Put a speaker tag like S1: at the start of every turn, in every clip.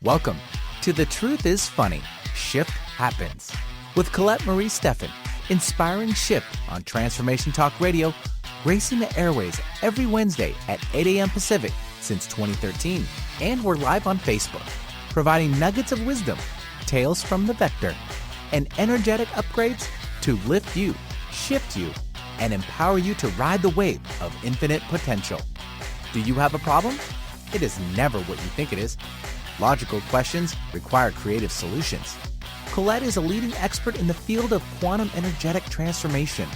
S1: Welcome to The Truth is Funny, Shift Happens with Colette Marie Steffen, inspiring shift on Transformation Talk Radio, gracing the airways every Wednesday at 8 a.m. Pacific since 2013. And we're live on Facebook, providing nuggets of wisdom, tales from the vector, and energetic upgrades to lift you, shift you, and empower you to ride the wave of infinite potential. Do you have a problem? It is never what you think it is. Logical questions require creative solutions. Colette is a leading expert in the field of quantum energetic transformation.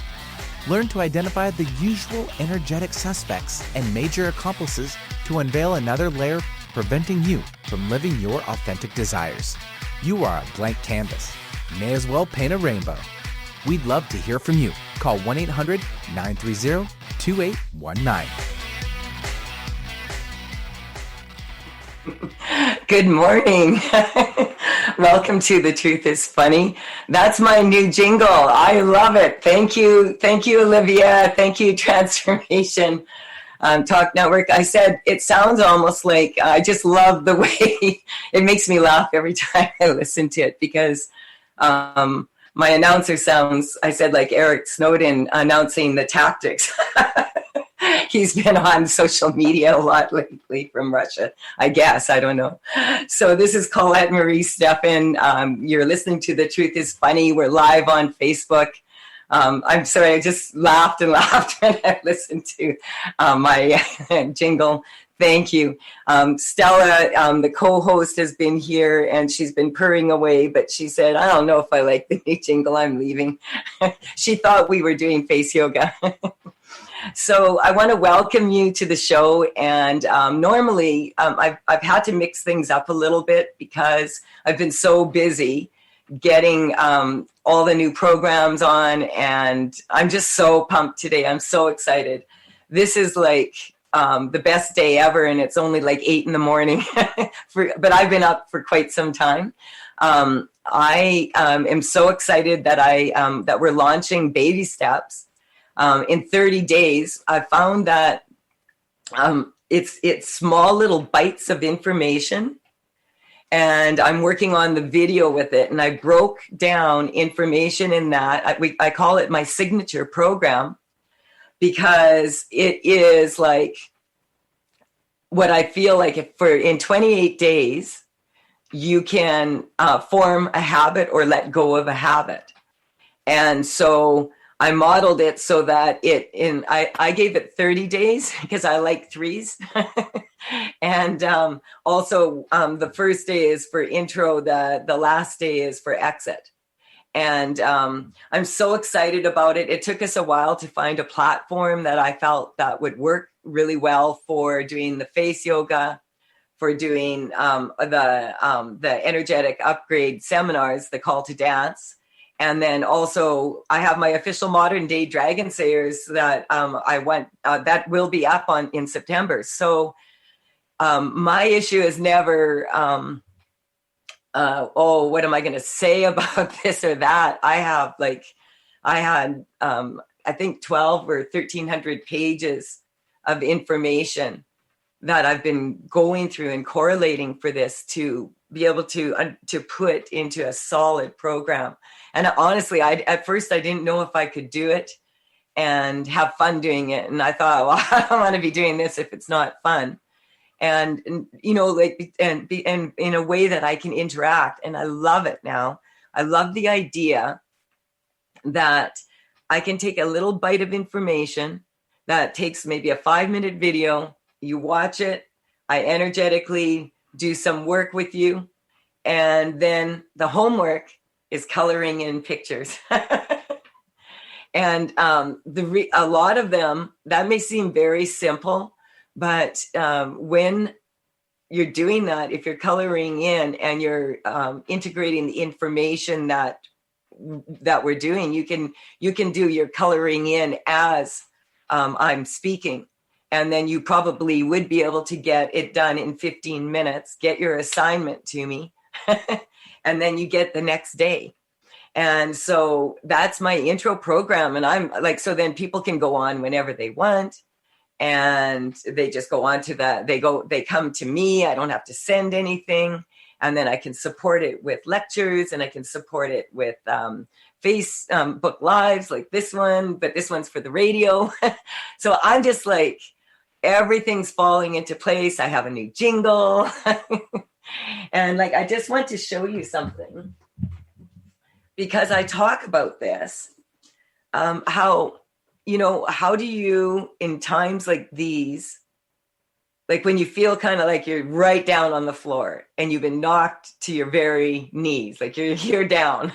S1: Learn to identify the usual energetic suspects and major accomplices to unveil another layer preventing you from living your authentic desires. You are a blank canvas. May as well paint a rainbow. We'd love to hear from you. Call 1-800-930-2819.
S2: Good morning. Welcome to The Truth is Funny. That's my new jingle. I love it. Thank you. Thank you, Olivia. Thank you, Transformation Talk Network. I said it sounds almost like I just love the way it makes me laugh every time I listen to it because my announcer sounds, I said, like Eric Snowden announcing the tactics. He's been on social media a lot lately from Russia, I guess. I don't know. So this is Colette Marie Steffen. You're listening to The Truth is Funny. We're live on Facebook. I'm sorry, I just laughed and laughed when I listened to my jingle. Thank you. Stella, the co-host, has been here and she's been purring away, but she said, I don't know if I like the new jingle, I'm leaving. She thought we were doing face yoga. So I want to welcome you to the show. And normally I've had to mix things up a little bit because I've been so busy getting all the new programs on. And I'm just so pumped today. I'm so excited. This is like the best day ever. And it's only like 8 in the morning, but I've been up for quite some time. I am so excited that that we're launching Baby Steps. In 30 days, I found that it's small little bites of information, and I'm working on the video with it. And I broke down information in that. I call it my signature program because it is like what I feel like in 28 days, you can form a habit or let go of a habit. And so I modeled it so that I gave it 30 days because I like threes. And also the first day is for intro, the last day is for exit. And I'm so excited about it. It took us a while to find a platform that I felt that would work really well for doing the face yoga, for doing the energetic upgrade seminars, the call to dance. And then also I have my official Modern Day Dragon Sayers that that will be up in September. So my issue is never, what am I going to say about this or that? I had I think 12 or 1,300 pages of information that I've been going through and correlating for this to be able to put into a solid program. And honestly, at first I didn't know if I could do it and have fun doing it. And I thought, well, I don't want to be doing this if it's not fun. And you know, like, and in a way that I can interact. And I love it now. I love the idea that I can take a little bite of information that takes maybe a 5-minute video. You watch it. I energetically do some work with you. And then the homework is coloring in pictures. And a lot of them, that may seem very simple, but when you're doing that, if you're coloring in and you're integrating the information that we're doing, you can do your coloring in as I'm speaking. And then you probably would be able to get it done in 15 minutes, get your assignment to me, and then you get the next day. And so that's my intro program. And I'm like, so then people can go on whenever they want. And they just go on to they come to me. I don't have to send anything. And then I can support it with lectures, and I can support it with Facebook Lives like this one, but this one's for the radio. So I'm just like, everything's falling into place. I have a new jingle. And like, I just want to show you something, because I talk about this, how do you, in times like these, like when you feel kind of like you're right down on the floor and you've been knocked to your very knees, like you're down,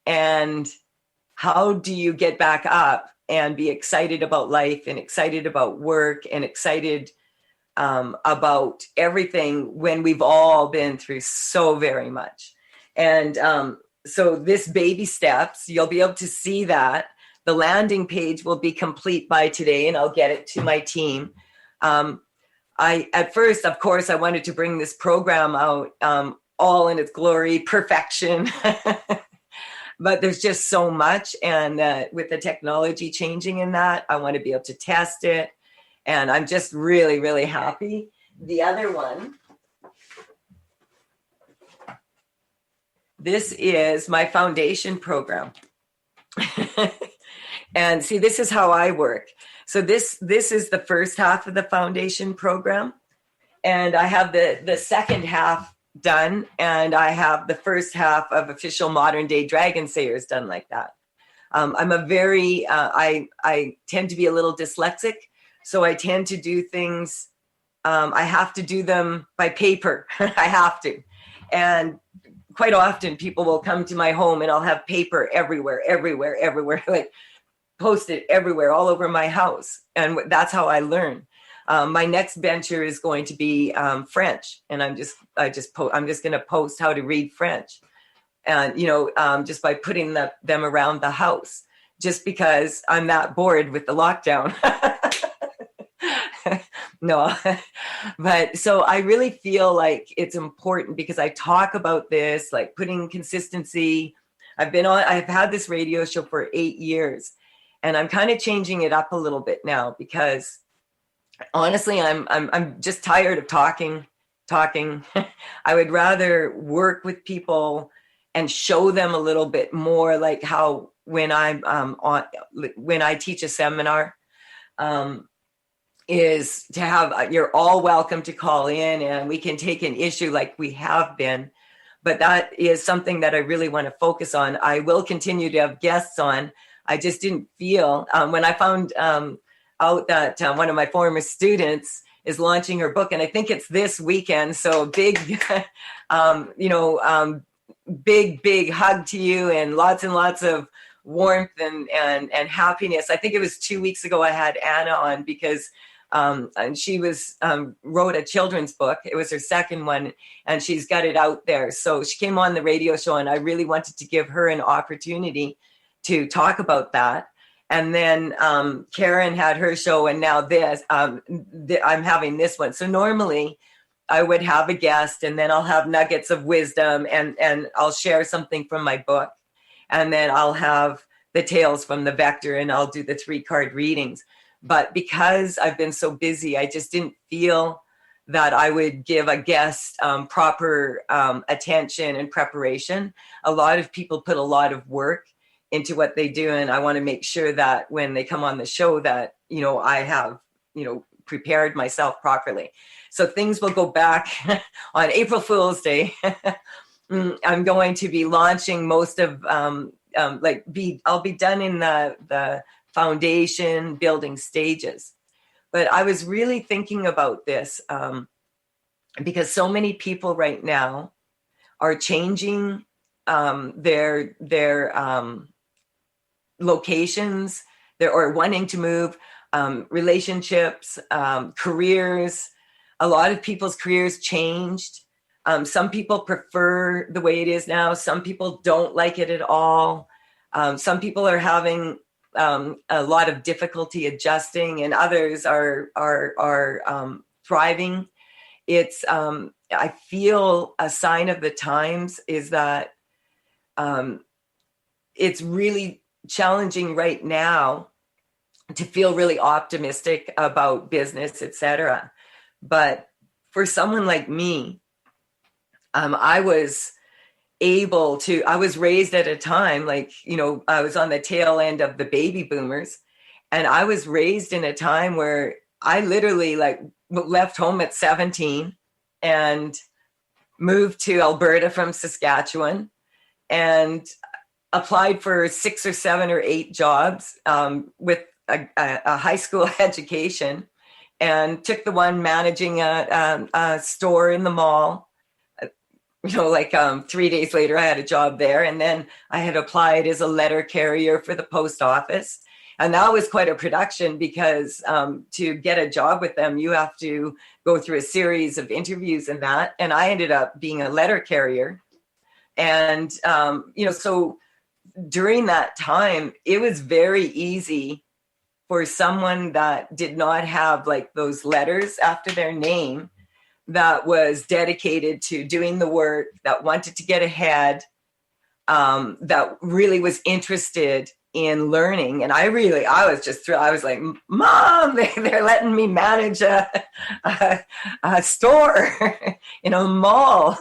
S2: and how do you get back up and be excited about life and excited about work and excited about everything when we've all been through so very much. And so this baby steps, you'll be able to see that. The landing page will be complete by today, and I'll get it to my team. At first, of course, I wanted to bring this program out all in its glory, perfection. But there's just so much. And with the technology changing in that, I want to be able to test it. And I'm just really, really happy. The other one, this is my foundation program. And see, this is how I work. So this is the first half of the foundation program. And I have the second half done. And I have the first half of official modern day Dragon Sayers done like that. I'm a very, I tend to be a little dyslexic. So I tend to do things, I have to do them by paper. I have to. And quite often people will come to my home and I'll have paper everywhere, like posted everywhere, all over my house. And that's how I learn. My next venture is going to be French. And I'm just going to post how to read French. And, just by putting them around the house, just because I'm that bored with the lockdown. No, but so I really feel like it's important, because I talk about this, like putting consistency. I've had this radio show for 8 years, and I'm kind of changing it up a little bit now, because honestly, I'm just tired of talking. I would rather work with people and show them a little bit more, like how when when I teach a seminar, is to have, you're all welcome to call in and we can take an issue like we have been. But that is something that I really want to focus on. I will continue to have guests on. I just didn't feel, when I found out that one of my former students is launching her book, and I think it's this weekend. So big, big hug to you, and lots of warmth and happiness. I think it was 2 weeks ago I had Anna on, because and she wrote a children's book. It was her second one, and she's got it out there. So she came on the radio show, and I really wanted to give her an opportunity to talk about that. And then Karen had her show, and now this, I'm having this one. So normally I would have a guest, and then I'll have nuggets of wisdom, and I'll share something from my book. And then I'll have the tales from the Vector, and I'll do the 3-card readings. But because I've been so busy, I just didn't feel that I would give a guest proper attention and preparation. A lot of people put a lot of work into what they do, and I want to make sure that when they come on the show that, I have, prepared myself properly. So things will go back on April Fool's Day. I'm going to be launching most of, I'll be done in the foundation building stages. But I was really thinking about this because so many people right now are changing their locations, or wanting to move, relationships, careers. A lot of people's careers changed. Some people prefer the way it is now. Some people don't like it at all. Some people are having a lot of difficulty adjusting, and others are thriving. It's I feel a sign of the times is that it's really challenging right now to feel really optimistic about business, etc. But for someone like me, I was I was raised at a time, like, I was on the tail end of the baby boomers, and I was raised in a time where I literally left home at 17 and moved to Alberta from Saskatchewan and applied for 6 or 7 or 8 jobs with a high school education, and took the one managing a store in the mall. 3 days later, I had a job there. And then I had applied as a letter carrier for the post office. And that was quite a production, because to get a job with them, you have to go through a series of interviews and that. And I ended up being a letter carrier. And, so during that time, it was very easy for someone that did not have those letters after their name, that was dedicated to doing the work, that wanted to get ahead, that really was interested in learning. And I was just thrilled. I was like, Mom, they're letting me manage a store in a mall.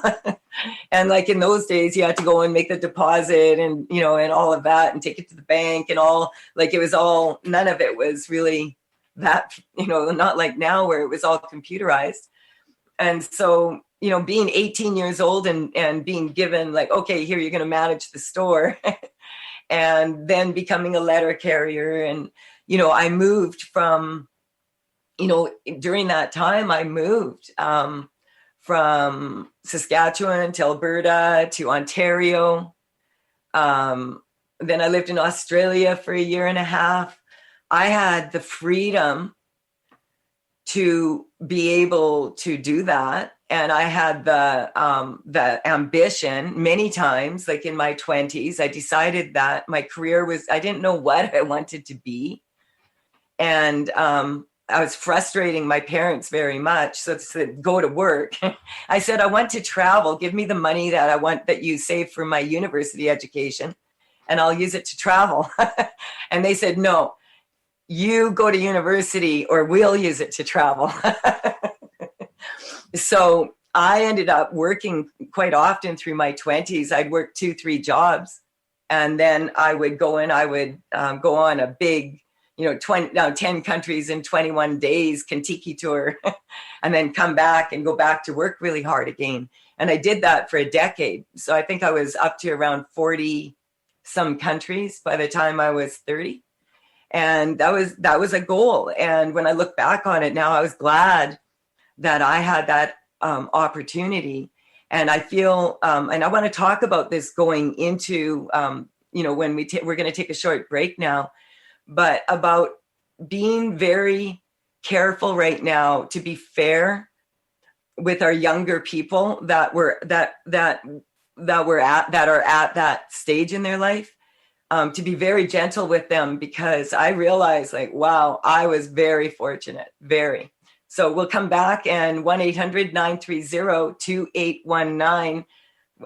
S2: And in those days, you had to go and make the deposit and, and all of that, and take it to the bank and all. It was all, none of it was really that, not like now where it was all computerized. And so, being 18 years old and being given okay, here, you're going to manage the store. And then becoming a letter carrier. And, I moved from, during that time, I moved from Saskatchewan to Alberta to Ontario. Then I lived in Australia for 1.5 years. I had the freedom to be able to do that. And I had the ambition many times, in my 20s, I decided that my career I didn't know what I wanted to be. And I was frustrating my parents very much. So I said, go to work. I said, I want to travel. Give me the money that you save for my university education, and I'll use it to travel. And they said, no, you go to university or we'll use it to travel. So I ended up working quite often through my 20s. I'd work 2-3 jobs, and then I would go go on a big, 10 countries in 21 days Kentucky tour, and then come back and go back to work really hard again. And I did that for a decade. So I think I was up to around 40 some countries by the time I was 30. And that was a goal. And when I look back on it now, I was glad that I had that opportunity. And I feel, and I want to talk about this going into, when we're going to take a short break now, but about being very careful right now to be fair with our younger people that are at that stage in their life. To be very gentle with them, because I realized wow, I was very fortunate, very. So we'll come back, and 1-800-930-2819.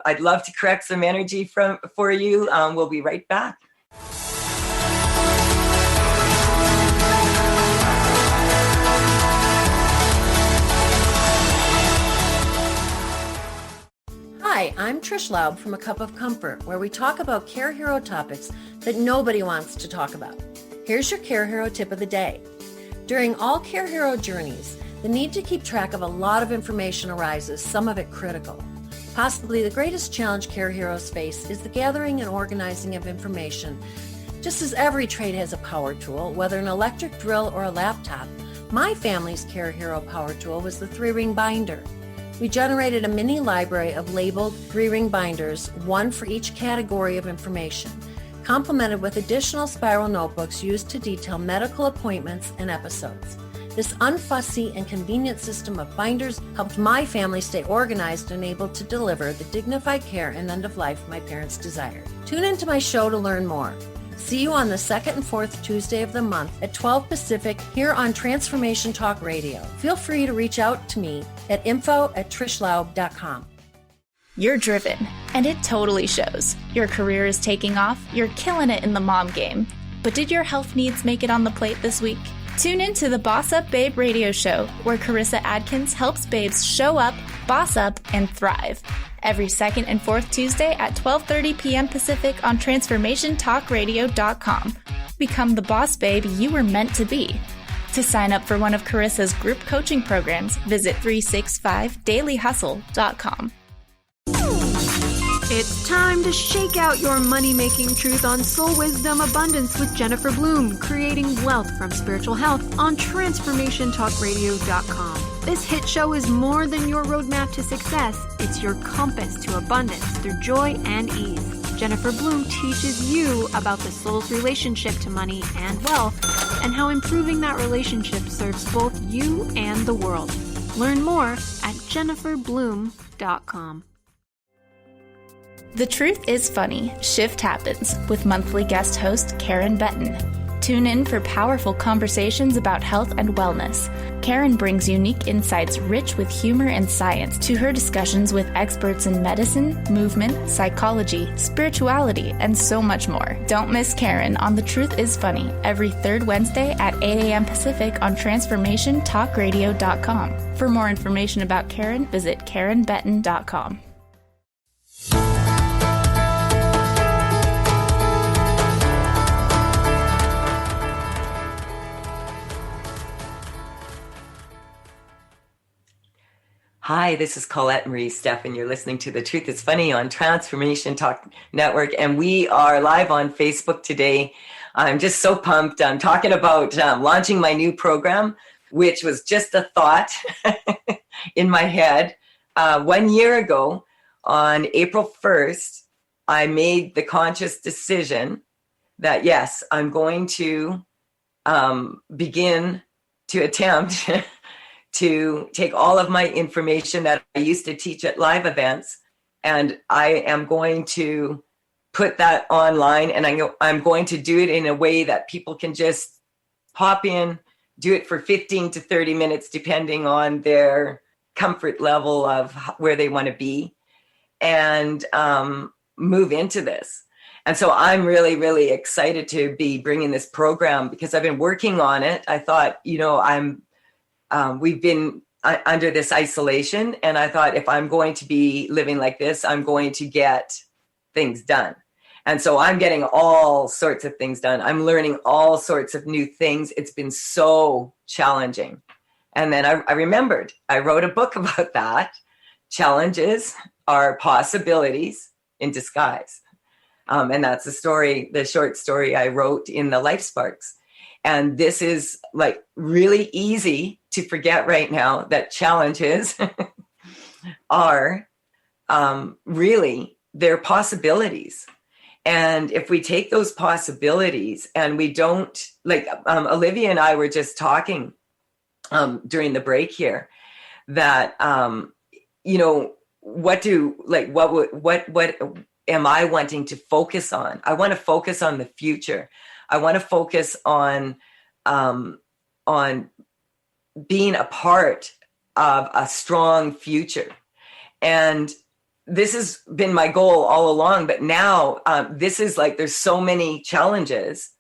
S2: I'd love to correct some energy for you. We'll be right back.
S3: Hi, I'm Trish Laub from A Cup of Comfort, where we talk about Care Hero topics that nobody wants to talk about. Here's your Care Hero tip of the day. During all Care Hero journeys, the need to keep track of a lot of information arises, some of it critical. Possibly the greatest challenge Care Heroes face is the gathering and organizing of information. Just as every trade has a power tool, whether an electric drill or a laptop, my family's Care Hero power tool was the 3-ring binder. We generated a mini library of labeled 3-ring binders, one for each category of information, complemented with additional spiral notebooks used to detail medical appointments and episodes. This unfussy and convenient system of binders helped my family stay organized and able to deliver the dignified care and end of life my parents desired. Tune into my show to learn more. See you on the 2nd and 4th Tuesday of the month at 12 Pacific here on Transformation Talk Radio. Feel free to reach out to me at info@trishlaub.com.
S4: You're driven, and it totally shows. Your career is taking off, you're killing it in the mom game. But did your health needs make it on the plate this week? Tune in to the Boss Up Babe radio show, where Carissa Adkins helps babes show up, boss up, and thrive. every second and fourth Tuesday at 12:30 p.m. Pacific on TransformationTalkRadio.com. Become the boss babe you were meant to be. To sign up for one of Carissa's group coaching programs, visit 365dailyhustle.com.
S5: It's time to shake out your money-making truth on Soul Wisdom Abundance with Jennifer Bloom, creating wealth from spiritual health on TransformationTalkRadio.com. This hit show is more than your roadmap to success. It's your compass to abundance through joy and ease. Jennifer Bloom teaches you about the soul's relationship to money and wealth and how improving that relationship serves both you and the world. Learn more at jenniferbloom.com.
S4: The Truth is Funny, Shift Happens with monthly guest host Karen Benton. Tune in for powerful conversations about health and wellness. Karen brings unique insights rich with humor and science to her discussions with experts in medicine, movement, psychology, spirituality, and so much more. Don't miss Karen on The Truth is Funny every third Wednesday at 8 a.m. Pacific on TransformationTalkRadio.com. For more information about Karen, visit KarenBenton.com.
S2: Hi, this is Colette Marie Steffen. You're listening to The Truth is Funny on Transformation Talk Network, and we are live on Facebook today. I'm just so pumped. I'm talking about launching my new program, which was just a thought in my head. 1 year ago, on April 1st, I made the conscious decision that, yes, I'm going to begin to attempt to take all of my information that I used to teach at live events, and I am going to put that online, and I'm going to do it in a way that people can just pop in, do it for 15 to 30 minutes, depending on their comfort level of where they want to be, and move into this. And so I'm really, really excited to be bringing this program because I've been working on it. I thought, we've been under this isolation, and I thought if I'm going to be living like this, I'm going to get things done. And so I'm getting all sorts of things done. I'm learning all sorts of new things. It's been so challenging. And then I remembered, I wrote a book about that. Challenges are possibilities in disguise. And that's the short story I wrote in the Life Sparks. And this is like really easy to forget right now that challenges are really, they're possibilities. And if we take those possibilities and we don't, like Olivia and I were just talking during the break here, that, what am I wanting to focus on? I want to focus on the future. I want to focus on being a part of a strong future. And this has been my goal all along, but now this is like, there's so many challenges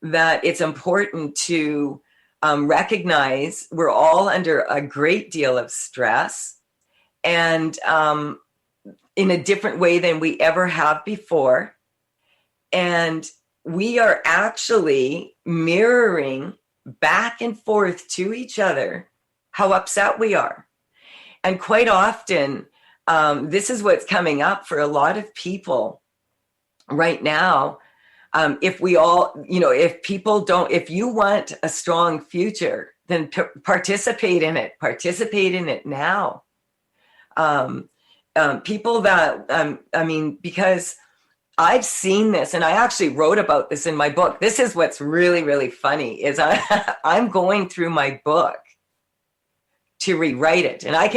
S2: that it's important to recognize we're all under a great deal of stress, and in a different way than we ever have before. And we are actually mirroring back and forth to each other how upset we are. And quite often, this is what's coming up for a lot of people right now. If we all, if you want a strong future, then participate in it now. People that, because I've seen this, and I actually wrote about this in my book. This is what's really, really funny is I'm going through my book to rewrite it. And I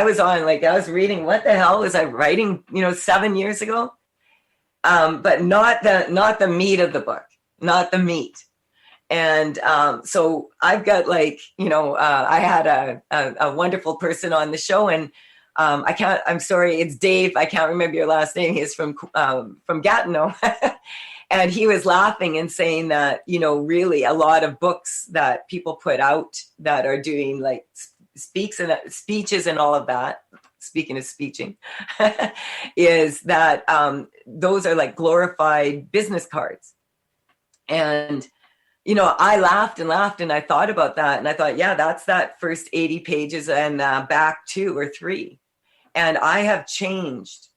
S2: was reading, what the hell was I writing, 7 years ago? But not the meat of the book, not the meat. And so I've got I had a wonderful person on the show, and I'm sorry, it's Dave. I can't remember your last name. He's from Gatineau. And he was laughing and saying that, really a lot of books that people put out that are doing like speeches and all of that, speaking of speeching, is that those are like glorified business cards. And, I laughed and laughed, and I thought about that. And I thought, yeah, that's that first 80 pages and back 2 or 3. And I have changed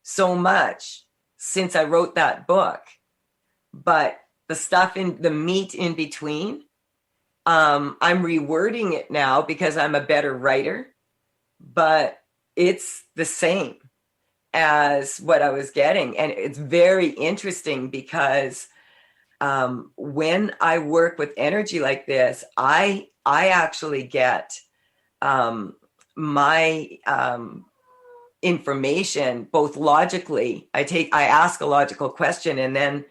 S2: so much since I wrote that book. But the stuff in the meat in between, I'm rewording it now because I'm a better writer, but it's the same as what I was getting. And it's very interesting because when I work with energy like this, I actually get my information both logically. I ask a logical question, and then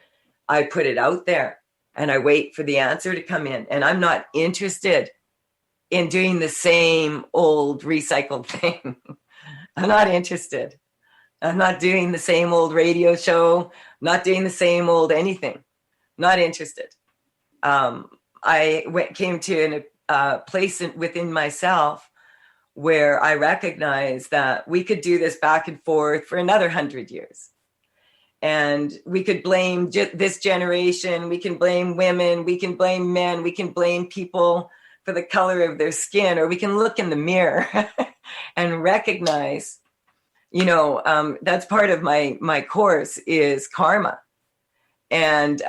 S2: I put it out there, and I wait for the answer to come in. And I'm not interested in doing the same old recycled thing. I'm not interested. I'm not doing the same old radio show, not doing the same old anything. Not interested. I came to a place within myself where I recognized that we could do this back and forth for another 100 years. And we could blame this generation. We can blame women. We can blame men. We can blame people for the color of their skin, or we can look in the mirror and recognize, that's part of my course is karma. And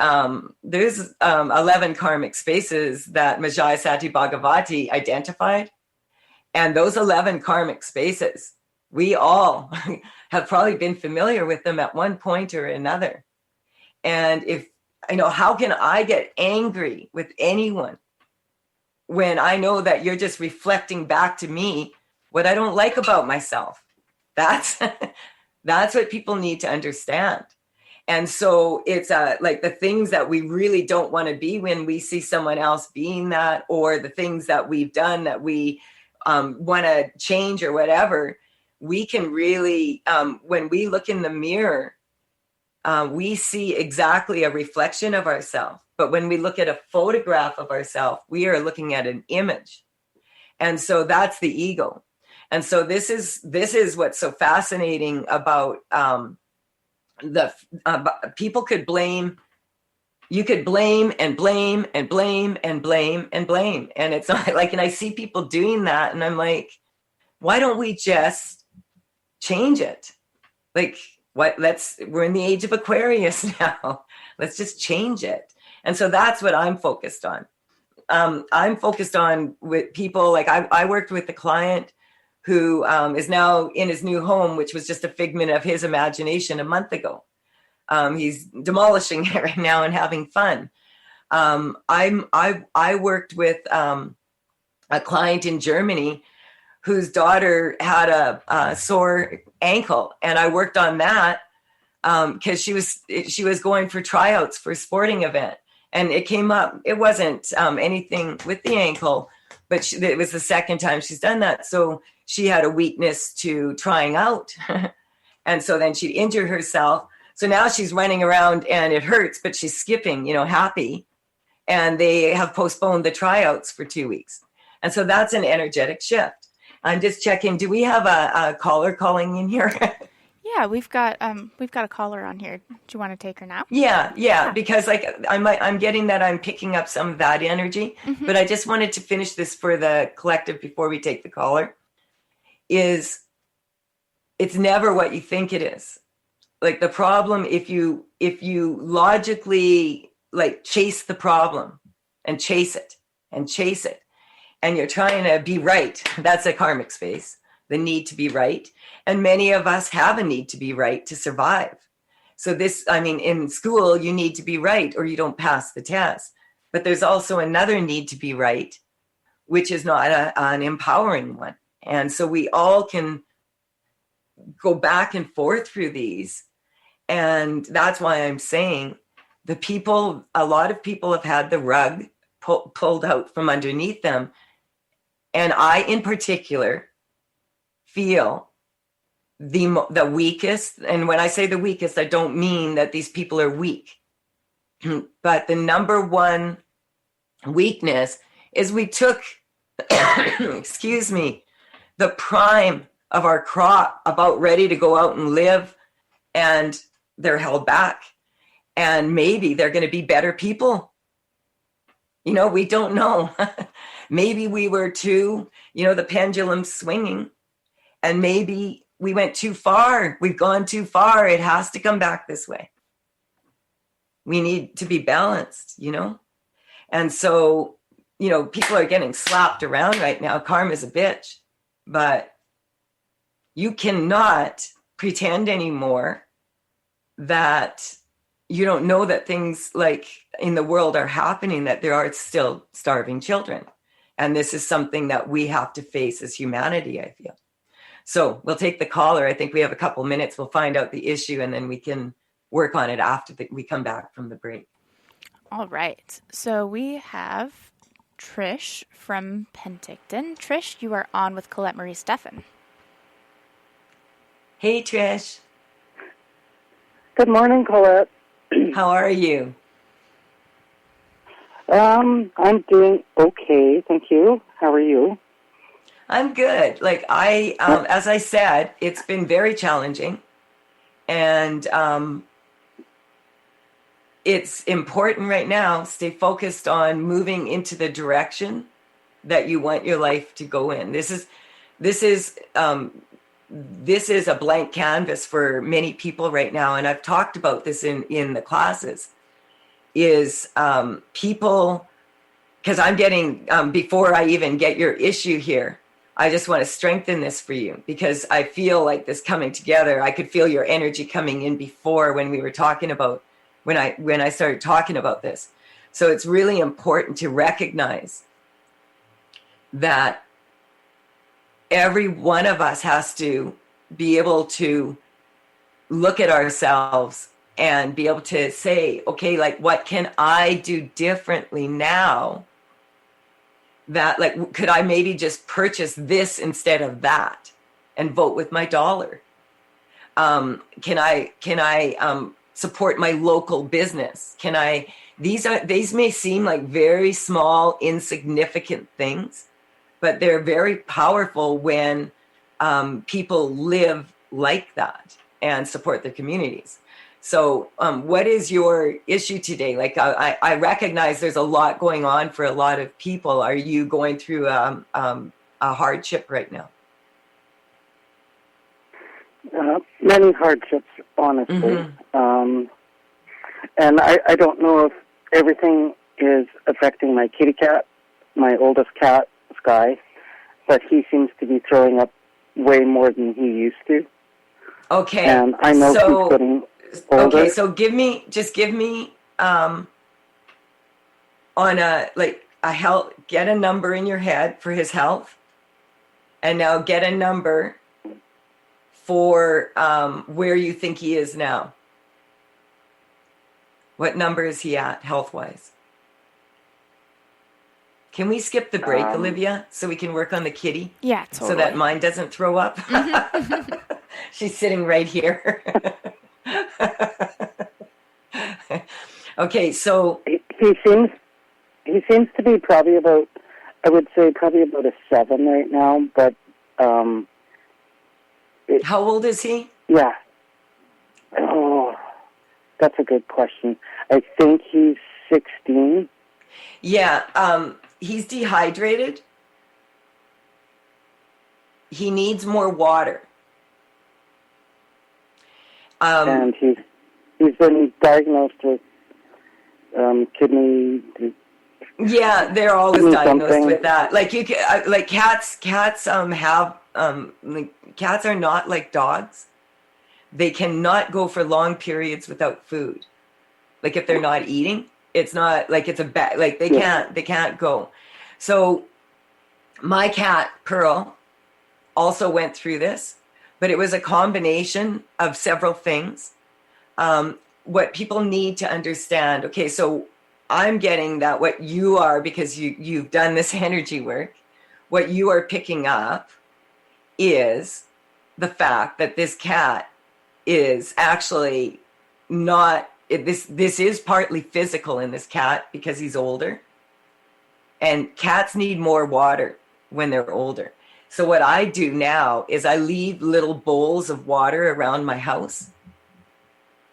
S2: there's 11 karmic spaces that Majai Sati Bhagavati identified. And those 11 karmic spaces, we all have probably been familiar with them at one point or another. And how can I get angry with anyone when I know that you're just reflecting back to me what I don't like about myself? That's what people need to understand. And so it's like the things that we really don't want to be when we see someone else being that, or the things that we've done that we want to change or whatever. We can really, when we look in the mirror, we see exactly a reflection of ourselves. But when we look at a photograph of ourselves, we are looking at an image. And so that's the ego. And so this is what's so fascinating about people could blame. You could blame and blame and blame and blame and blame. And it's not like, and I see people doing that, and I'm like, why don't we just change it? Like, we're in the age of Aquarius now. Let's just change it. And so that's what I'm focused on. I'm focused on with people, like I worked with a client who is now in his new home, which was just a figment of his imagination a month ago. He's demolishing it right now and having fun. I worked with a client in Germany whose daughter had a sore ankle, and I worked on that because she was going for tryouts for a sporting event, and it came up. It wasn't anything with the ankle, but it was the second time she's done that, so she had a weakness to trying out, and so then she injured herself. So now she's running around and it hurts, but she's skipping, happy. And they have postponed the tryouts for 2 weeks. And so that's an energetic shift. I'm just checking. Do we have a caller calling in here?
S4: Yeah, we've got a caller on here. Do you want to take her now?
S2: Yeah. Because like I'm getting that I'm picking up some of that energy, but I just wanted to finish this for the collective before we take the caller. It's never what you think it is. Like the problem, if you logically like chase the problem and chase it, and you're trying to be right, that's a karmic space, the need to be right. And many of us have a need to be right to survive. So in school, you need to be right or you don't pass the test. But there's also another need to be right, which is not an empowering one. And so we all can go back and forth through these. And that's why I'm saying a lot of people have had the rug pulled out from underneath them. And I, in particular, feel the weakest. And when I say the weakest, I don't mean that these people are weak. But the number one weakness is we took, the prime of our crop about ready to go out and live, and they're held back. And maybe they're going to be better people. You know, we don't know. Maybe we were too, the pendulum's swinging, and maybe we went too far. We've gone too far. It has to come back this way. We need to be balanced, And so, people are getting slapped around right now. Karma's a bitch. But you cannot pretend anymore that you don't know that things like in the world are happening, that there are still starving children. And this is something that we have to face as humanity, I feel. So we'll take the caller. I think we have a couple minutes. We'll find out the issue, and then we can work on it after we come back from the break.
S4: All right. So we have Trish from Penticton. Trish, you are on with Colette Marie Steffen.
S2: Hey, Trish.
S6: Good morning, Colette.
S2: How are you?
S6: I'm doing okay, thank you. How are you?
S2: I'm good. Like as I said, it's been very challenging, and it's important right now. Stay focused on moving into the direction that you want your life to go in. This is a blank canvas for many people right now, and I've talked about this in the classes. Is people, because I'm getting before I even get your issue here, I just want to strengthen this for you, because I feel like this coming together. I could feel your energy coming in before when we were talking about when I started talking about this. So it's really important to recognize that every one of us has to be able to look at ourselves and be able to say, okay, like, what can I do differently now? That, like, could I maybe just purchase this instead of that and vote with my dollar? Can I support my local business? These may seem like very small, insignificant things, but they're very powerful when people live like that and support their communities. So what is your issue today? Like, I recognize there's a lot going on for a lot of people. Are you going through a hardship right now?
S6: Many hardships, honestly.
S2: Mm-hmm.
S6: And I don't know if everything is affecting my kitty cat, my oldest cat, Sky, but he seems to be throwing up way more than he used to.
S2: Okay.
S6: And I know he's getting older.
S2: Okay, so give me on a health, get a number in your head for his health, and now get a number for where you think he is now. What number is he at health-wise? Can we skip the break, Olivia, so we can work on the kitty?
S4: Yeah, totally.
S2: So that mine doesn't throw up? She's sitting right here. Okay, so
S6: he seems to be probably about, I would say probably about a 7 right now, but
S2: how old is he?
S6: Yeah. Oh, that's a good question. I think he's 16.
S2: Yeah, he's dehydrated. He needs more water.
S6: And he's been diagnosed with kidney.
S2: Yeah, they're always diagnosed
S6: something.
S2: with that. Like like cats have cats are not like dogs. They cannot go for long periods without food. Like if they're not eating, it's not like it's a bad, like they can't go. So my cat Pearl also went through this, but it was a combination of several things. What people need to understand, okay, so I'm getting that what you are, because you've done this energy work, what you are picking up is the fact that this cat is actually not, this is partly physical in this cat because he's older. And cats need more water when they're older. So what I do now is I leave little bowls of water around my house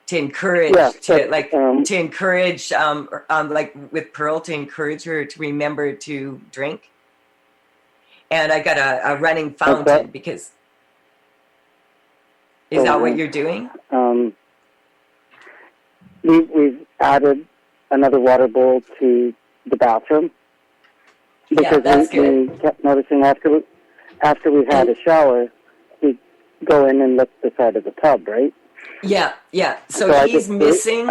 S2: to encourage, to encourage, like with Pearl, to encourage her to remember to drink. And I got a running fountain because, is that what you're doing?
S6: We've added another water bowl to the bathroom because we kept noticing after we had a shower, we go in and look at the side of the tub, right?
S2: Yeah. So he's missing.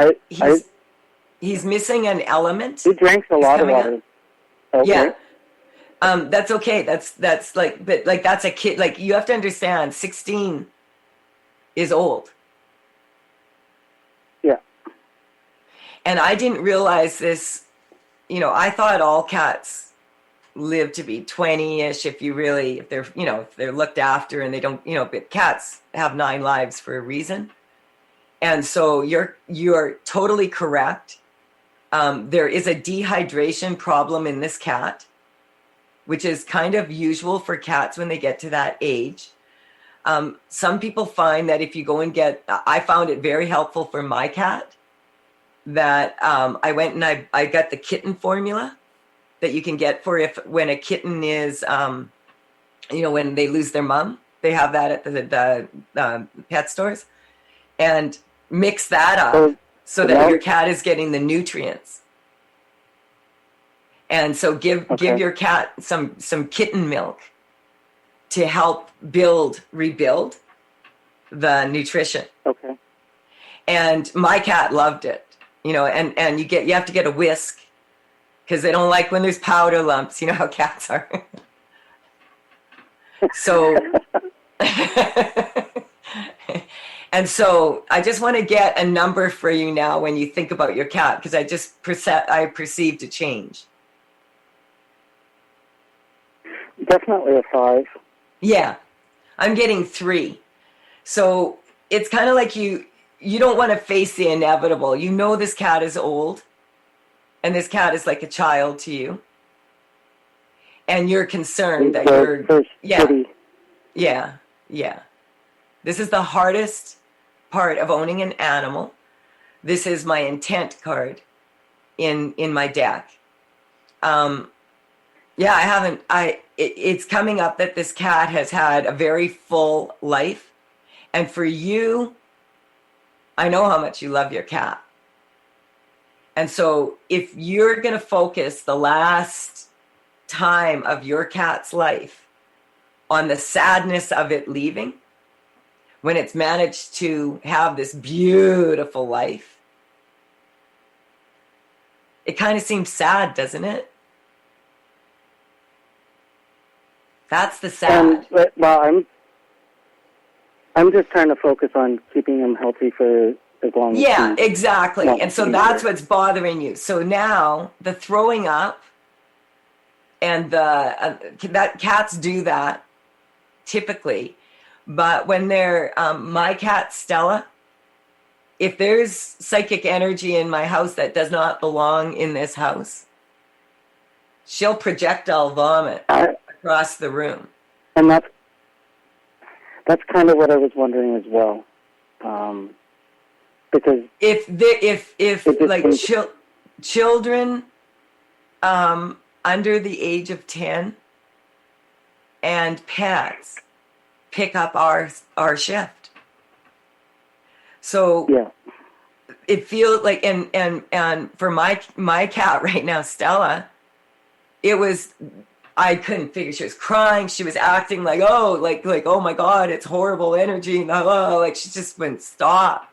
S2: He's missing an element.
S6: He drinks a lot of water. Okay.
S2: Yeah. That's okay. That's like, but like that's a kid. Like you have to understand, 16 is old.
S6: Yeah.
S2: And I didn't realize this. I thought all cats live to be 20-ish if they're looked after and they don't, but cats have 9 lives for a reason. And so you're totally correct. There is a dehydration problem in this cat, which is kind of usual for cats when they get to that age. Some people find that if you go and I found it very helpful for my cat that I went and I got the kitten formula that you can get for when a kitten is, when they lose their mom, they have that at the pet stores, and mix that up so that your cat is getting the nutrients. And so give your cat some kitten milk to help rebuild the nutrition.
S6: Okay.
S2: And my cat loved it, and you have to get a whisk because they don't like when there's powder lumps. You know how cats are. So, and so I just want to get a number for you now when you think about your cat, because I perceived a change.
S6: Definitely a 5.
S2: Yeah, I'm getting 3. So it's kind of like you don't want to face the inevitable. This cat is old, and this cat is like a child to you. And you're concerned that Yeah. This is the hardest part of owning an animal. This is my intent card in my deck. It's coming up that this cat has had a very full life. And for you, I know how much you love your cat. And so if you're going to focus the last time of your cat's life on the sadness of it leaving, when it's managed to have this beautiful life, it kind of seems sad, doesn't it? That's the sad.
S6: I'm just trying to focus on keeping him healthy for as long as
S2: exactly. And so that's what's bothering you. So now the throwing up and that cats do that typically, but when they're my cat Stella, if there's psychic energy in my house that does not belong in this house, she'll projectile vomit across the room.
S6: And that's kind of what I was wondering as well, because
S2: if like children under the age of 10 and pets pick up our shift. So it feels like, and for my cat right now, Stella, it was, I couldn't figure. She was crying. She was acting like, oh my God, it's horrible energy. Like she just wouldn't stop.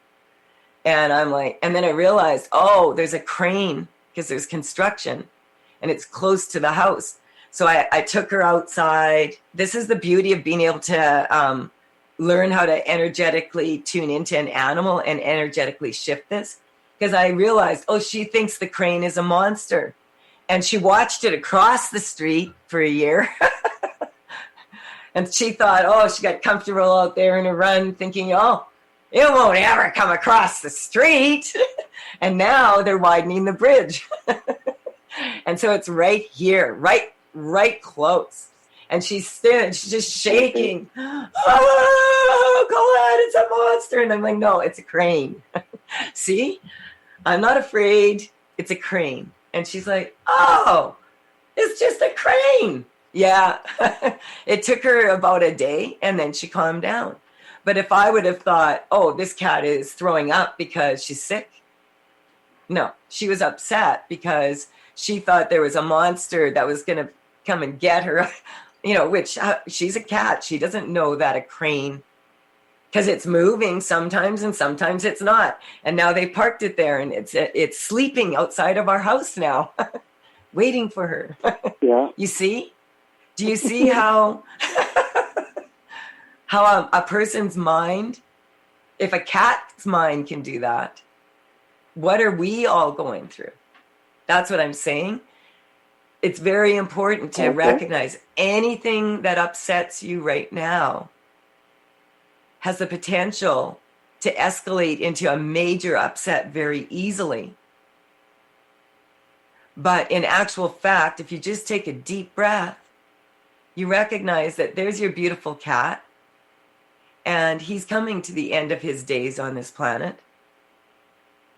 S2: And I'm like, and then I realized, there's a crane because there's construction and it's close to the house. So I took her outside. This is the beauty of being able to learn how to energetically tune into an animal and energetically shift this. Because I realized, she thinks the crane is a monster. And she watched it across the street for a year. And she thought, she got comfortable out there in a run thinking, it won't ever come across the street. And now they're widening the bridge. And so it's right here, right close. And she's just shaking. Oh, Colette, it's a monster. And I'm like, no, it's a crane. See, I'm not afraid. It's a crane. And she's like, oh, it's just a crane. Yeah. It took her about a day and then she calmed down. But if I would have thought, oh, this cat is throwing up because she's sick. No, she was upset because she thought there was a monster that was going to come and get her, which she's a cat. She doesn't know that a crane, because it's moving sometimes and sometimes it's not. And now they parked it there and it's sleeping outside of our house now, waiting for her.
S6: Yeah.
S2: You see? Do you see how a person's mind, if a cat's mind can do that, what are we all going through? That's what I'm saying. It's very important to recognize anything that upsets you right now has the potential to escalate into a major upset very easily. But in actual fact, if you just take a deep breath, you recognize that there's your beautiful cat, and he's coming to the end of his days on this planet.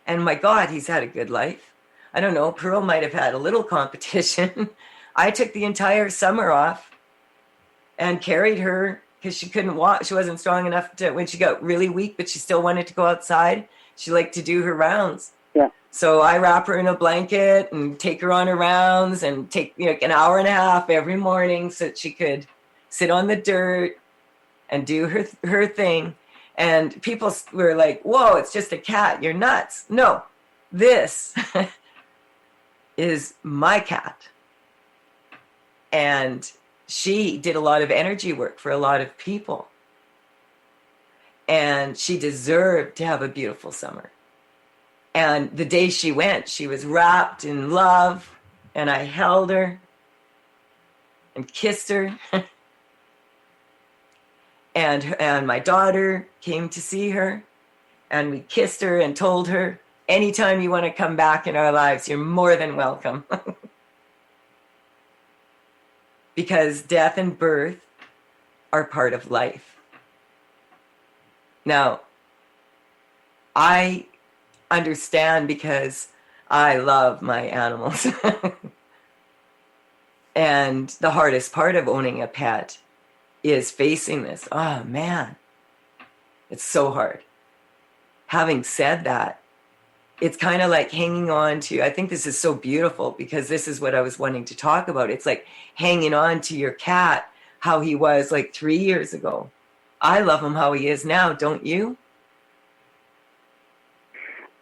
S2: And my God, he's had a good life. I don't know, Pearl might have had a little competition. I took the entire summer off and carried her because she couldn't walk. She wasn't strong enough to, when she got really weak, but she still wanted to go outside. She liked to do her rounds.
S6: Yeah.
S2: So I wrap her in a blanket and take her on her rounds and take an hour and a half every morning so that she could sit on the dirt and do her thing. And people were like, whoa, it's just a cat. You're nuts. No, this is my cat. And she did a lot of energy work for a lot of people. And she deserved to have a beautiful summer. And the day she went, she was wrapped in love. And I held her and kissed her. And my daughter came to see her, and we kissed her and told her, anytime you want to come back in our lives, you're more than welcome. Because death and birth are part of life. Now, I understand because I love my animals. And the hardest part of owning a pet is facing this. Oh man, it's so hard. Having said that, it's kind of like hanging on to, I think this is so beautiful because this is what I was wanting to talk about. It's like hanging on to your cat, how he was like 3 years ago. I love him how he is now, don't you?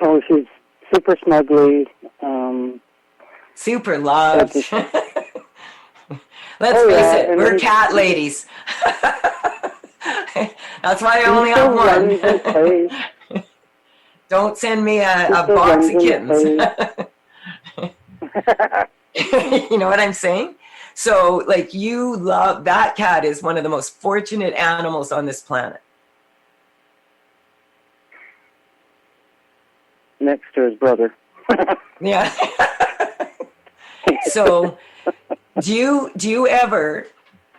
S6: Oh, she's super snuggly.
S2: Super loved. Let's face it, we're cat ladies. That's why I only have one. Don't send me a box of kittens. You know what I'm saying? So, like, you love, that cat is one of the most fortunate animals on this planet.
S6: Next to his brother.
S2: Yeah. So, do you ever,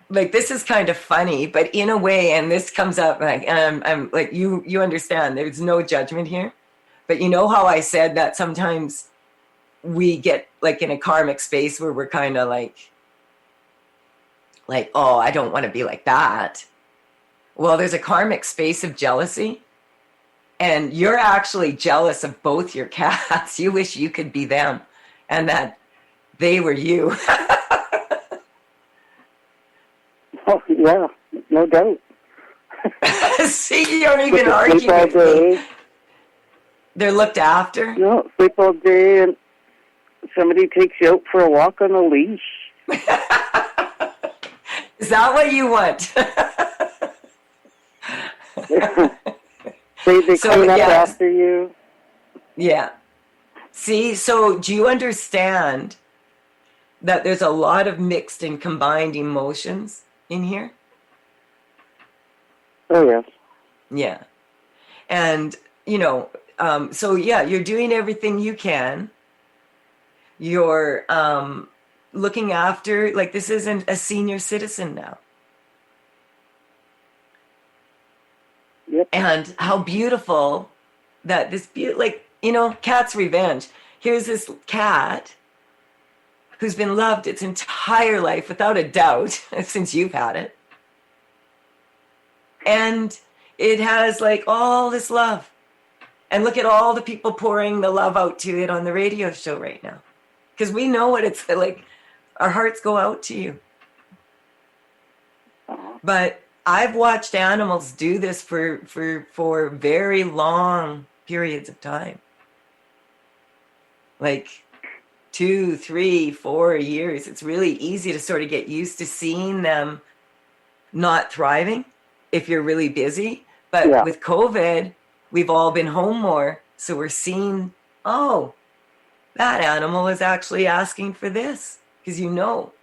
S2: like, this is kind of funny, but in a way, and this comes up, like, I'm like, you understand, there's no judgment here. But you know how I said that sometimes we get, like, in a karmic space where we're kind of like, oh, I don't want to be like that. Well, there's a karmic space of jealousy. And you're actually jealous of both your cats. You wish you could be them and that they were you.
S6: Oh, yeah, no doubt.
S2: See, you don't even argue with me. They're looked after?
S6: No, sleep all day and somebody takes you out for a walk on a leash.
S2: Is that what you want?
S6: They clean up after you.
S2: Yeah. See, so do you understand that there's a lot of mixed and combined emotions in here?
S6: Oh, yes.
S2: Yeah. And, so yeah, you're doing everything you can. You're looking after, like, this isn't a senior citizen now.
S6: Yep.
S2: And how beautiful that this, like, you know, cat's revenge. Here's this cat who's been loved its entire life, without a doubt, since you've had it. And it has, like, all this love. And look at all the people pouring the love out to it on the radio show right now. Because we know what it's like. Our hearts go out to you. But I've watched animals do this for very long periods of time. Like 2, 3, 4 years. It's really easy to sort of get used to seeing them not thriving if you're really busy. But with COVID, we've all been home more. So we're seeing, oh, that animal is actually asking for this, because you know.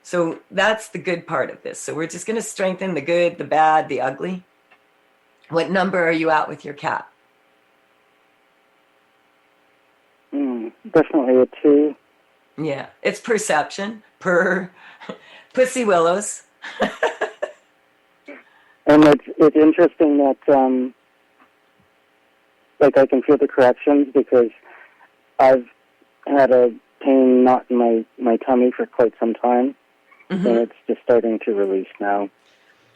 S2: So that's the good part of this. So we're just going to strengthen the good, the bad, the ugly. What number are you at with your cat?
S6: Definitely a 2.
S2: Yeah, it's perception, pussy willows.
S6: And it's interesting that, like, I can feel the corrections, because I've had a pain knot in my tummy for quite some time, and it's just starting to release now.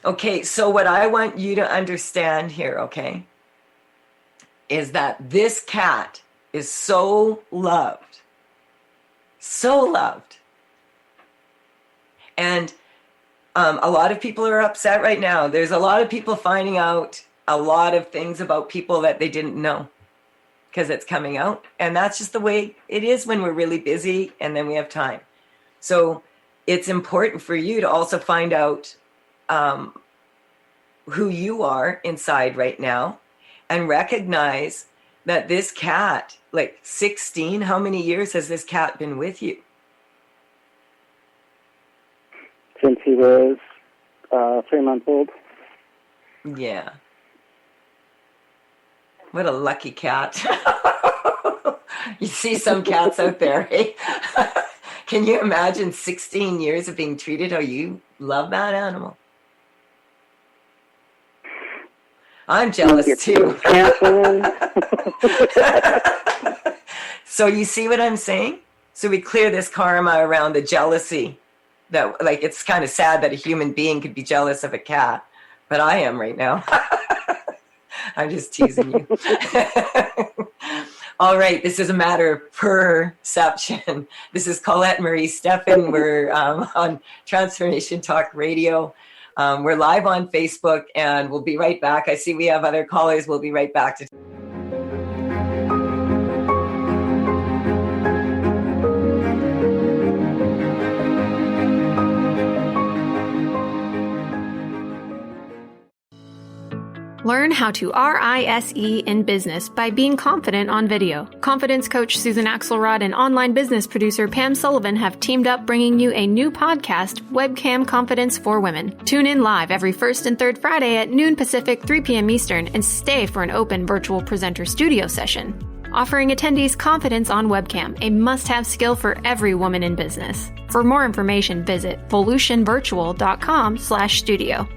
S2: Okay, so what I want you to understand here, okay, is that this cat is so loved. So loved. And a lot of people are upset right now. There's a lot of people finding out a lot of things about people that they didn't know, because it's coming out. And that's just the way it is when we're really busy and then we have time. So it's important for you to also find out who you are inside right now, and recognize that this cat, like 16, how many years has this cat been with you?
S6: Since he was 3 months old.
S2: Yeah. What a lucky cat. You see some cats out there, eh? Can you imagine 16 years of being treated how you love that animal? I'm jealous too. So you see what I'm saying? So we clear this karma around the jealousy. That, like, it's kind of sad that a human being could be jealous of a cat, but I am right now. I'm just teasing you. All right, this is a matter of perception. This is Colette Marie Steffen. We're on Transformation Talk Radio. We're live on Facebook, and we'll be right back. I see we have other callers. We'll be right back to...
S5: Learn how to RISE in business by being confident on video. Confidence coach Susan Axelrod and online business producer Pam Sullivan have teamed up, bringing you a new podcast, Webcam Confidence for Women. Tune in live every first and third Friday at noon Pacific, 3 p.m. Eastern, and stay for an open virtual presenter studio session. Offering attendees confidence on webcam, a must-have skill for every woman in business. For more information, visit volutionvirtual.com/studio.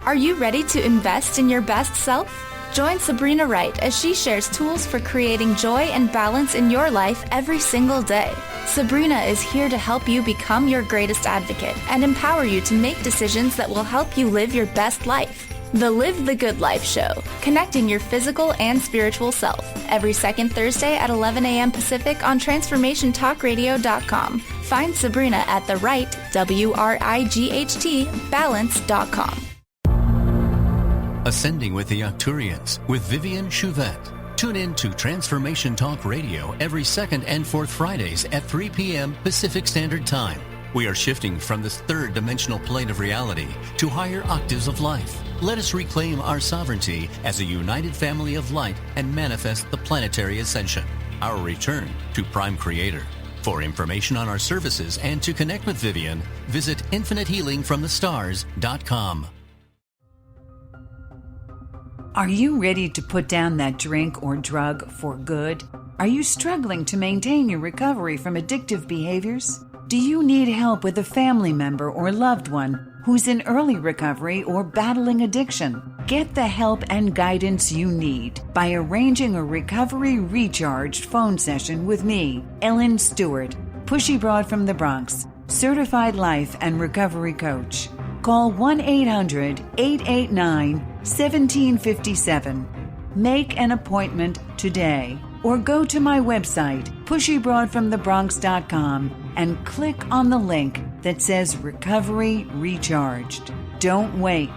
S4: Are you ready to invest in your best self? Join Sabrina Wright as she shares tools for creating joy and balance in your life every single day. Sabrina is here to help you become your greatest advocate and empower you to make decisions that will help you live your best life. The Live the Good Life Show, connecting your physical and spiritual self, every second Thursday at 11 a.m. Pacific on TransformationTalkRadio.com. Find Sabrina at the right, WRIGHT, balance.com.
S7: Ascending with the Arcturians with Vivian Chouvette. Tune in to Transformation Talk Radio every second and fourth Fridays at 3 p.m. Pacific Standard Time. We are shifting from this third dimensional plane of reality to higher octaves of life. Let us reclaim our sovereignty as a united family of light and manifest the planetary ascension, our return to Prime Creator. For information on our services and to connect with Vivian, visit infinitehealingfromthestars.com.
S8: Are you ready to put down that drink or drug for good? Are you struggling to maintain your recovery from addictive behaviors? Do you need help with a family member or loved one who's in early recovery or battling addiction? Get the help and guidance you need by arranging a recovery recharged phone session with me, Ellen Stewart, Pushy Broad from the Bronx, certified life and recovery coach. Call 1-800-889-1757. Make an appointment today or go to my website, pushybroadfromthebronx.com, and click on the link that says Recovery Recharged. Don't wait.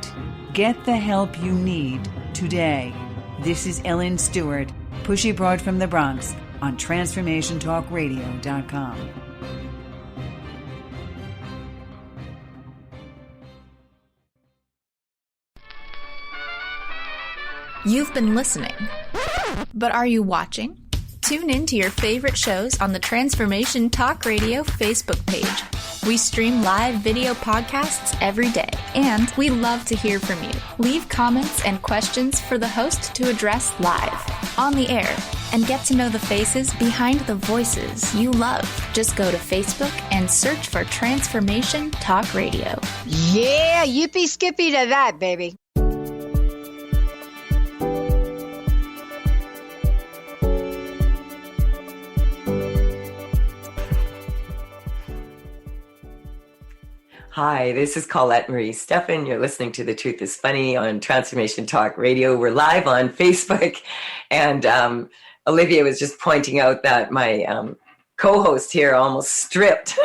S8: Get the help you need today. This is Ellen Stewart, Pushy Broad from the Bronx, on TransformationTalkRadio.com.
S4: You've been listening, but are you watching? Tune in to your favorite shows on the Transformation Talk Radio Facebook page. We stream live video podcasts every day, and we love to hear from you. Leave comments and questions for the host to address live, on the air, and get to know the faces behind the voices you love. Just go to Facebook and search for Transformation Talk Radio.
S9: Yeah, yippee skippy to that, baby.
S2: Hi, this is Colette Marie Steffen. You're listening to The Truth is Funny on Transformation Talk Radio. We're live on Facebook. And Olivia was just pointing out that my co-host here almost stripped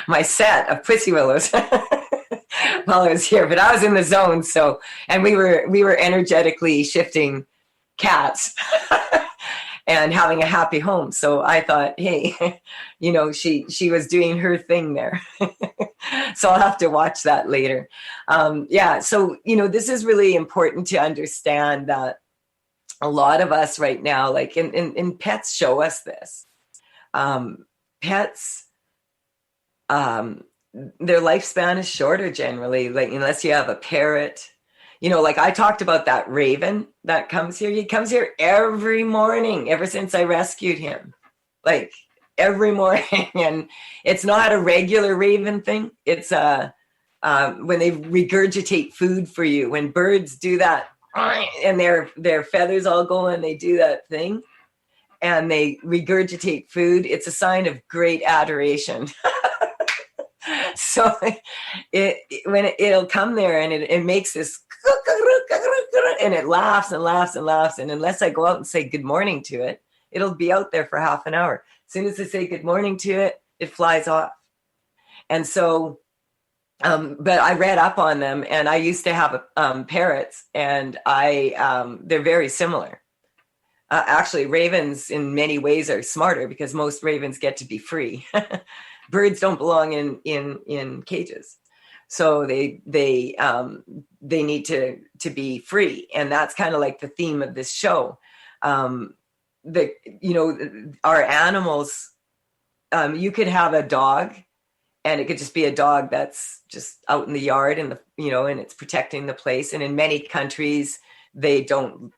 S2: my set of Pussy Willows while I was here. But I was in the zone. So, and we were energetically shifting cats and having a happy home. So I thought, hey, you know, she was doing her thing there. So I'll have to watch that later. So, you know, this is really important to understand that a lot of us right now, like in pets show us this. Pets, their lifespan is shorter generally, like unless you have a parrot. You know, like I talked about that raven that comes here. He comes here every morning ever since I rescued him. Like every morning. And it's not a regular raven thing. It's when they regurgitate food for you. When birds do that and their feathers all go and they do that thing and they regurgitate food, it's a sign of great adoration. So it'll come there and it makes this and it laughs and laughs and laughs. And unless I go out and say good morning to it, it'll be out there for half an hour. As soon as I say good morning to it, it flies off. And so, but I read up on them and I used to have parrots and they're very similar. Actually, ravens in many ways are smarter because most ravens get to be free. Birds don't belong in cages. So they need to be free. And that's kind of like the theme of this show. Our animals, you could have a dog and it could just be a dog that's just out in the yard and and it's protecting the place. And in many countries, they don't,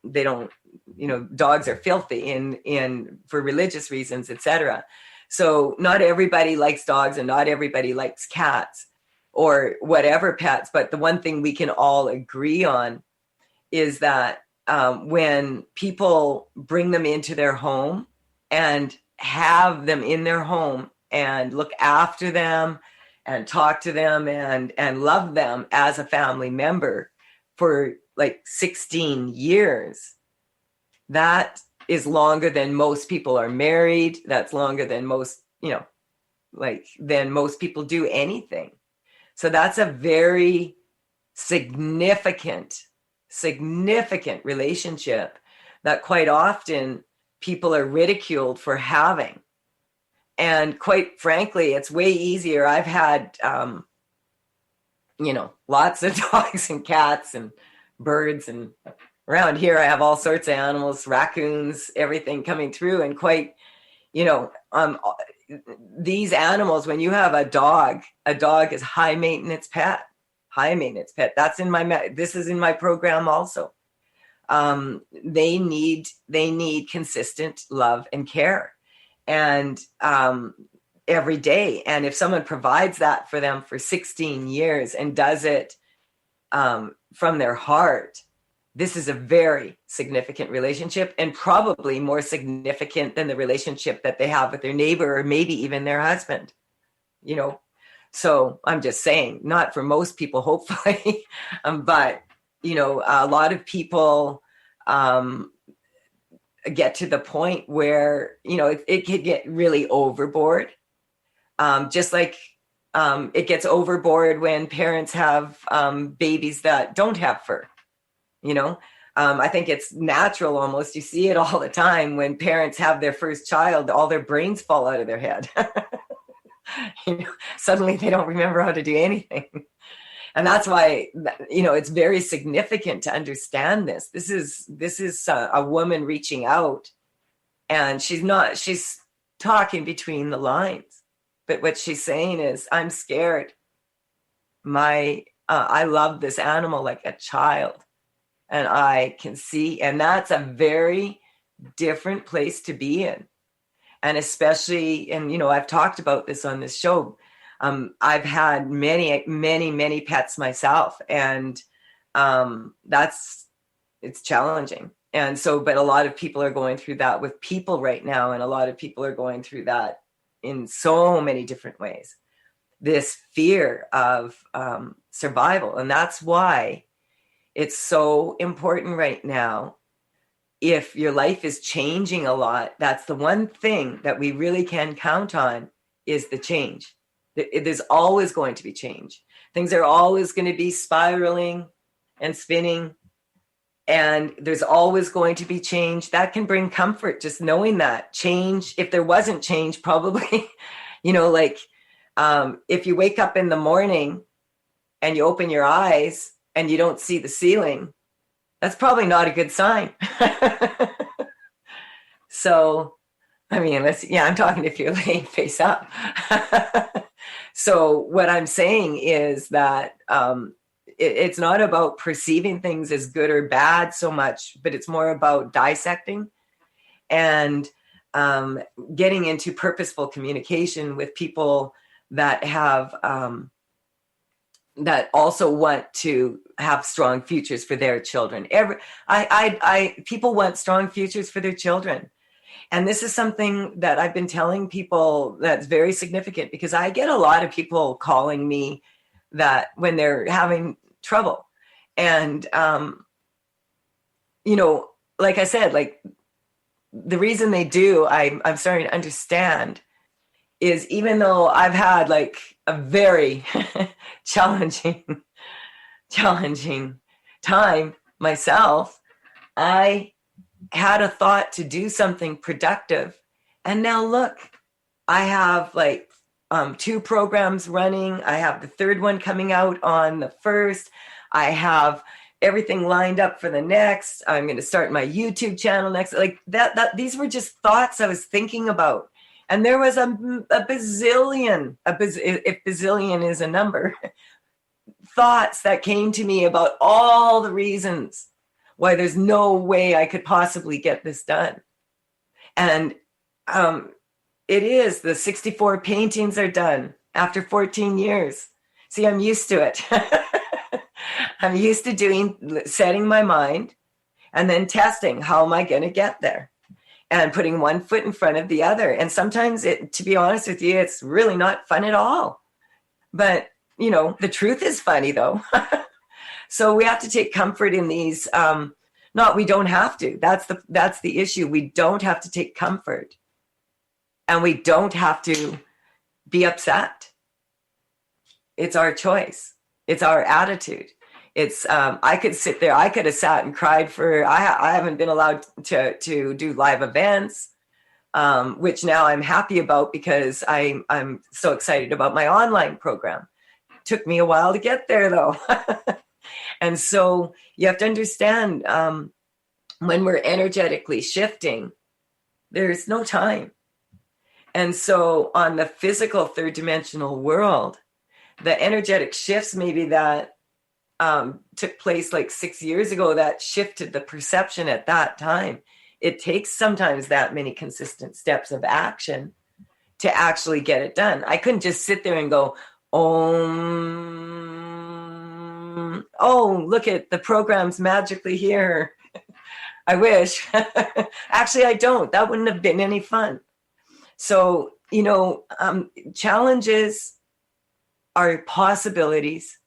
S2: dogs are filthy in for religious reasons, etc. So not everybody likes dogs and not everybody likes cats or whatever pets. But the one thing we can all agree on is that when people bring them into their home and have them in their home and look after them and talk to them and love them as a family member for like 16 years, that is longer than most people are married. That's longer than most, than most people do anything. So that's a very significant relationship that quite often people are ridiculed for having. And quite frankly, it's way easier. I've had, lots of dogs and cats and birds, and around here I have all sorts of animals, raccoons, everything coming through. And quite, these animals, when you have a dog is high maintenance pet. That's this is in my program also. they need consistent love and care, and every day. And if someone provides that for them for 16 years and does it from their heart, this is a very significant relationship, and probably more significant than the relationship that they have with their neighbor or maybe even their husband, you know. So I'm just saying, not for most people, hopefully, but, you know, a lot of people get to the point where, you know, it could get really overboard. Just like it gets overboard when parents have babies that don't have fur, you know. I think it's natural almost. You see it all the time when parents have their first child, all their brains fall out of their head. You know, suddenly they don't remember how to do anything. And that's why, you know, it's very significant to understand this. This is a woman reaching out, and she's talking between the lines. But what she's saying is, I'm scared. I love this animal like a child, and I can see, and that's a very different place to be in. And especially, and, you know, I've talked about this on this show. I've had many pets myself, and it's challenging. And so, but a lot of people are going through that with people right now. And a lot of people are going through that in so many different ways, this fear of survival. And that's why it's so important right now. If your life is changing a lot, that's the one thing that we really can count on, is the change. There's always going to be change. Things are always going to be spiraling and spinning, and there's always going to be change. That can bring comfort, just knowing that change. If there wasn't change, probably, you know, like if you wake up in the morning and you open your eyes and you don't see the ceiling, that's probably not a good sign. So, I mean, I'm talking if you're laying face up. So what I'm saying is that it's not about perceiving things as good or bad so much, but it's more about dissecting and getting into purposeful communication with people that have that also want to have strong futures for their children. People want strong futures for their children. And this is something that I've been telling people that's very significant, because I get a lot of people calling me that when they're having trouble. And, you know, like I said, like the reason they do, I'm starting to understand, is even though I've had like a very challenging time myself, I had a thought to do something productive. And now look, I have like 2 programs running. I have the 3rd one coming out on the 1st. I have everything lined up for the next. I'm going to start my YouTube channel next. Like that these were just thoughts I was thinking about. And there was a bazillion, if bazillion is a number, thoughts that came to me about all the reasons why there's no way I could possibly get this done. And it is, the 64 paintings are done after 14 years. See, I'm used to it. I'm used to setting my mind and then testing, how am I going to get there? And putting one foot in front of the other. And sometimes, to be honest with you, it's really not fun at all. But, you know, the truth is funny, though. So we have to take comfort in these. We don't have to. That's the issue. We don't have to take comfort. And we don't have to be upset. It's our choice. It's our attitude. It's I could sit there. I could have sat and cried for. I haven't been allowed to do live events, which now I'm happy about, because I'm so excited about my online program. Took me a while to get there, though. And so you have to understand, when we're energetically shifting, there's no time. And so on the physical 3rd dimensional world, the energetic shifts maybe that took place like 6 years ago that shifted the perception at that time. It takes sometimes that many consistent steps of action to actually get it done. I couldn't just sit there and go, oh, look at the program's magically here. I wish. Actually, I don't. That wouldn't have been any fun. So, challenges are possibilities.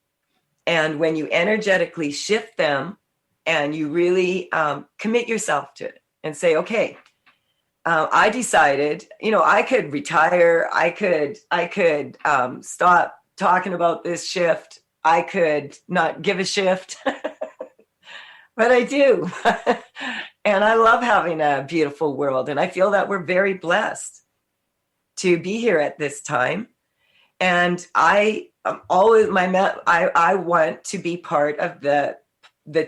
S2: And when you energetically shift them and you really commit yourself to it and say, okay, I decided, I could retire. I could stop talking about this shift. I could not give a shift, but I do. And I love having a beautiful world. And I feel that we're very blessed to be here at this time. And I want to be part of the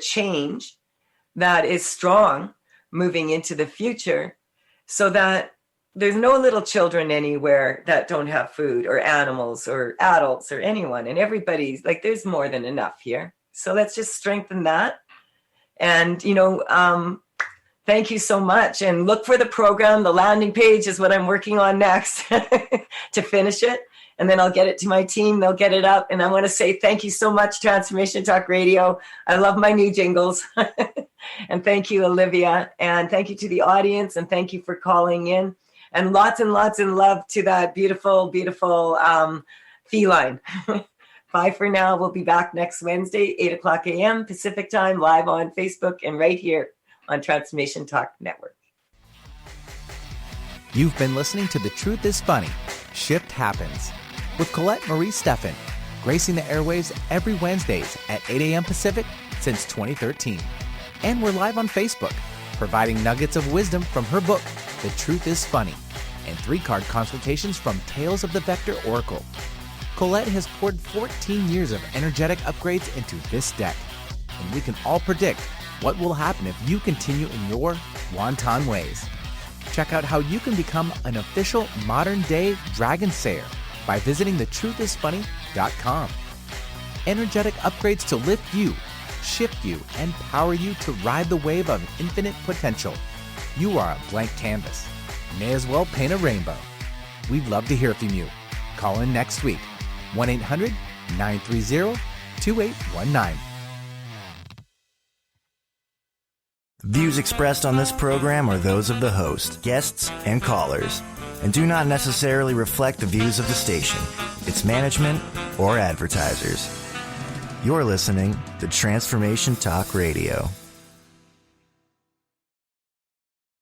S2: change that is strong moving into the future, so that there's no little children anywhere that don't have food, or animals or adults or anyone. And everybody's like, there's more than enough here. So let's just strengthen that. And, thank you so much. And look for the program. The landing page is what I'm working on next to finish it. And then I'll get it to my team. They'll get it up. And I want to say thank you so much, Transformation Talk Radio. I love my new jingles. And thank you, Olivia. And thank you to the audience. And thank you for calling in. And lots of love to that beautiful, beautiful feline. Bye for now. We'll be back next Wednesday, 8 o'clock a.m. Pacific time, live on Facebook and right here on Transformation Talk Network.
S1: You've been listening to The Truth is Funny, Shift Happens, with Colette Marie Steffen, gracing the airwaves every Wednesdays at 8 a.m. Pacific since 2013. And we're live on Facebook, providing nuggets of wisdom from her book, The Truth is Funny, and 3-card consultations from Tales of the Vector Oracle. Colette has poured 14 years of energetic upgrades into this deck, and we can all predict what will happen if you continue in your wanton ways. Check out how you can become an official modern-day Dragon Sayer by visiting thetruthisfunny.com. Energetic upgrades to lift you, shift you, and power you to ride the wave of infinite potential. You are a blank canvas. May as well paint a rainbow. We'd love to hear from you. Call in next week. 1-800-930-2819.
S10: Views expressed on this program are those of the host, guests, and callers, and do not necessarily reflect the views of the station, its management, or advertisers. You're listening to Transformation Talk Radio.